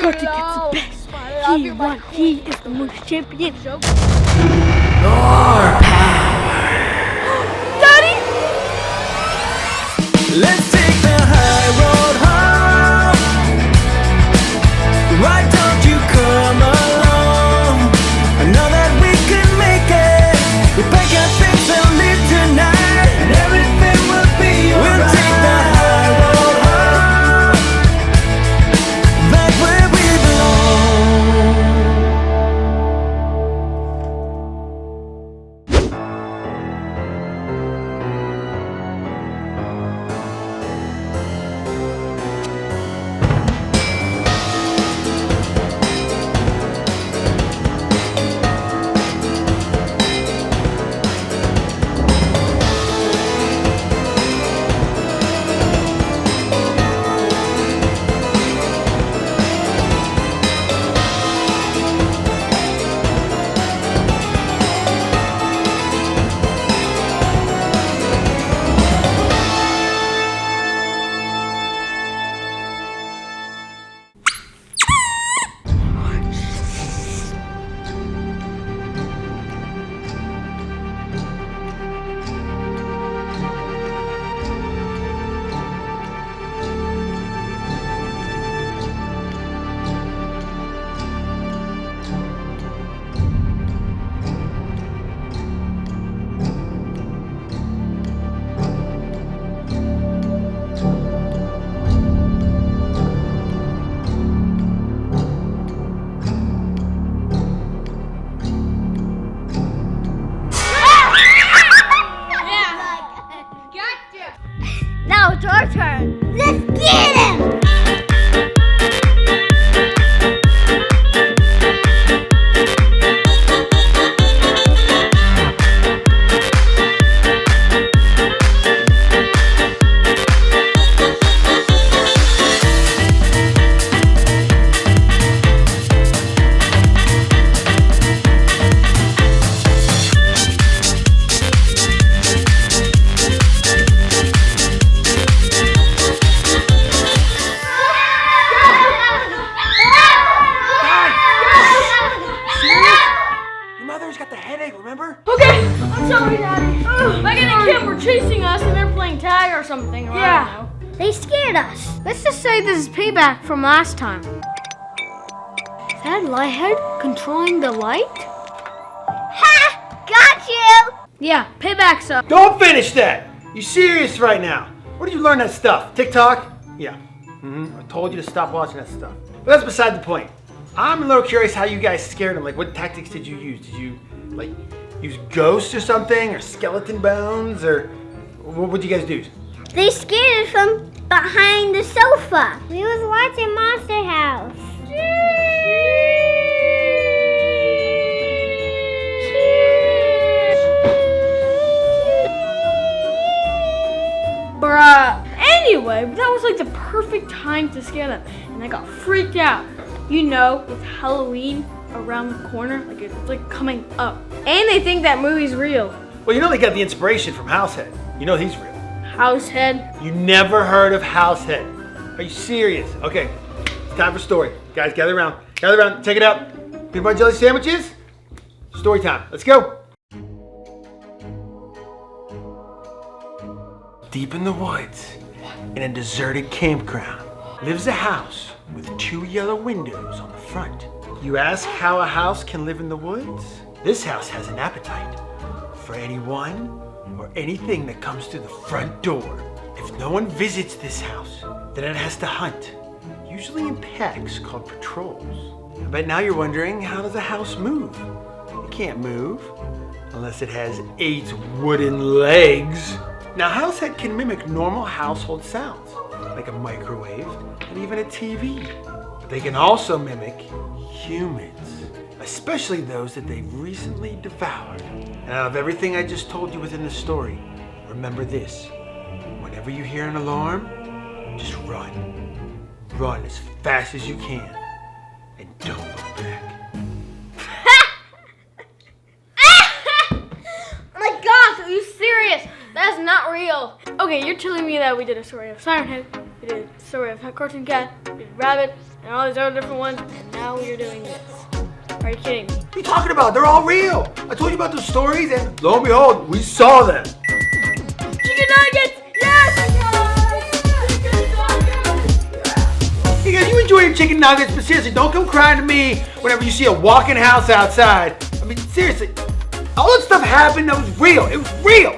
Cartoon Cat's the best. He won. He is the most champion. Your power. Daddy! Let's take the high road home. Why don't you come along? I know that we can make it. We pack our things and leave tonight, and everything will be alright. We'll take the high road home, back where we belong. Now it's our turn. Let's get him! Okay, I'm sorry, Daddy. Beckett and Camden were chasing us and they're playing tag or something. Or I don't know. They scared us. Let's just say this is payback from last time. Is that Lighthead controlling the light? Ha! Got you! Yeah, payback's up. Don't finish that! You serious right now? Where did you learn that stuff? TikTok? Yeah. I told you to stop watching that stuff. But that's beside the point. I'm a little curious how you guys scared him. Like, what tactics did you use? Did you, like, use ghosts or something? Or skeleton bones? Or what would you guys do? They scared us from behind the sofa. We was watching Monster House. Bruh. Anyway, that was like the perfect time to scare them. And I got freaked out. You know, it's Halloween around the corner. Like, it's like coming up. And they think that movie's real. Well, you know they got the inspiration from Househead. You know he's real. Househead. You never heard of Househead. Are you serious? Okay, it's time for story. Guys, gather around. Gather around. Check it out. Peanut butter jelly sandwiches. Story time. Let's go. Deep in the woods, in a deserted campground, lives a house with 2 yellow windows on the front. You ask how a house can live in the woods? This house has an appetite for anyone or anything that comes through the front door. If no one visits this house, then it has to hunt, usually in packs called patrols. But now you're wondering, how does a house move? It can't move unless it has 8 wooden legs. Now, Househead can mimic normal household sounds, like a microwave and even a TV. But they can also mimic humans, especially those that they've recently devoured. And out of everything I just told you within the story, remember this. Whenever you hear an alarm, just run. Run as fast as you can, and don't look back. Oh my gosh, are you serious? That's not real. Okay, you're telling me that we did a story of Siren Head, we did a story of Cartoon Cat, we did Rabbit, and all these other different ones, and now you're doing this. Are you kidding me? What are you talking about? They're all real. I told you about those stories, and lo and behold, we saw them. Chicken nuggets! Yes! Hey guys, you enjoy your chicken nuggets, but seriously, don't come crying to me whenever you see a walking house outside. I mean, seriously, all that stuff happened. That was real. It was real.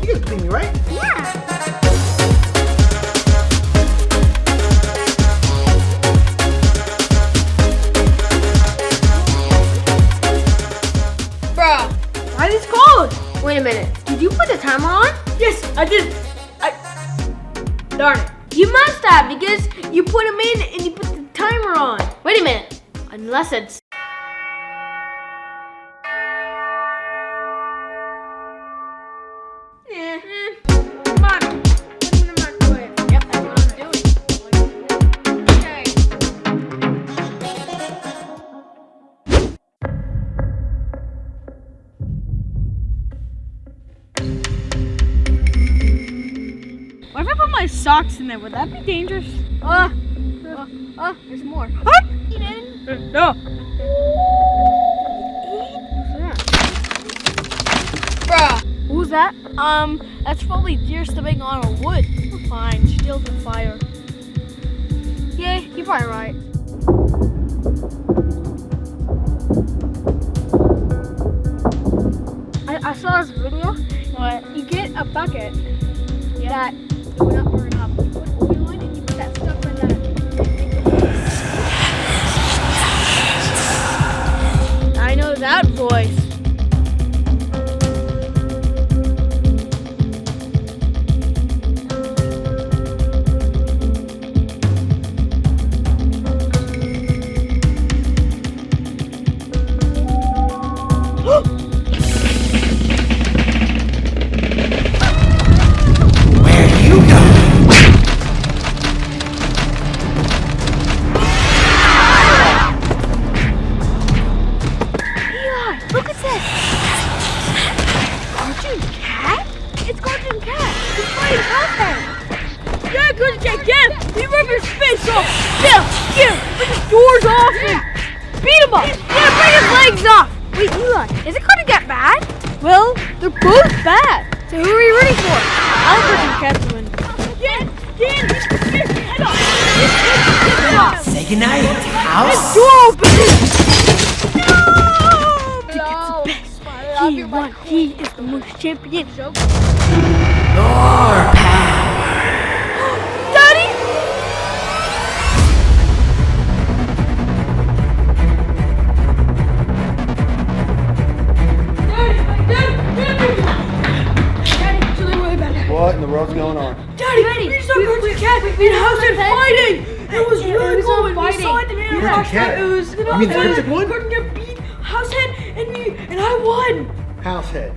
You guys believe me, right? Yeah. Bruh, why are these cold? Wait a minute. Did you put the timer on? Yes, I did. Darn it. You must have, because you put them in and you put the timer on. Wait a minute. Unless it's... Come on. Put them in the microwave. Yep, that's what I'm doing. Okay. What if I put my socks in there? Would that be dangerous? there's more. What? No. Bruh. Who's that? That's probably deer stepping on a wood. Fine, she deals with fire. Yeah, you're probably right. I saw this video. What? You get a bucket Yeah. that will not burn up. You put oil in and you put that stuff in that. I know that voice. Look at this! Cartoon Cat? It's Cartoon Cat! He's fighting Househead! Yeah, good Jack, get him! He ripped his face off! Get him! Break his doors off! And beat him up! Yeah, break his legs off! Wait, Eli, is it Cartoon Cat bad? Well, they're both bad. So who are you rooting for? I'm Cartoon Cat to win. Get off! Say goodnight, house. Door open! He won. He is the most champion. Your power. Daddy! Daddy, something really bad. What in the world's going on? Daddy, we saw Cartoon Cat and Househead fighting! It was really cool when we saw it. Cartoon Cat? It was, You mean the cryptic one? Cartoon Cat beat Househead and I won! Househead.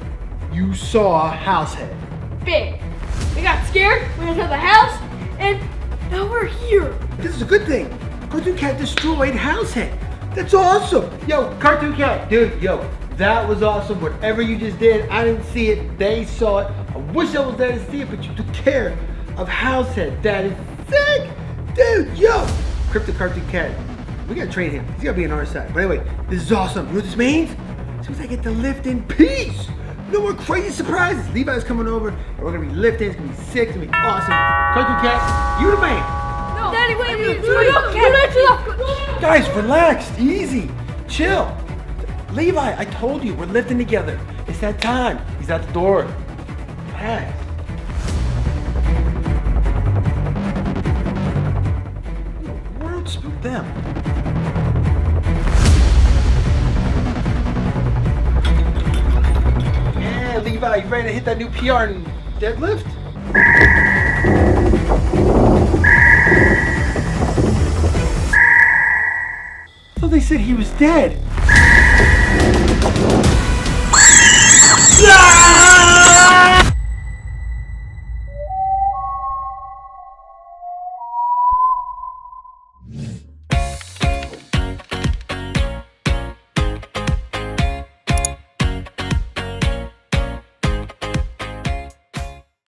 You saw Househead. Big. We got scared, we went to the house, and now we're here. This is a good thing. Cartoon Cat destroyed Househead. That's awesome. Yo, Cartoon Cat, dude, yo, that was awesome. Whatever you just did, I didn't see it. They saw it. I wish I was there to see it, but you took care of Househead. That is sick. Dude, yo. Cryptic Cartoon Cat. We gotta trade him. He's gotta be on our side. But anyway, this is awesome. You know what this means? It means I get to lift in peace. No more crazy surprises. Levi's coming over, and we're gonna be lifting. It's gonna be sick. It's gonna be awesome. Cartoon Cat, you the man. No. Daddy, wait, Guys, relax. Easy. Chill. Levi, I told you, we're lifting together. It's that time. He's at the door. Pass. What in the world spooked them? Yeah, Levi, you ready to hit that new PR and deadlift? So they said he was dead. Ah!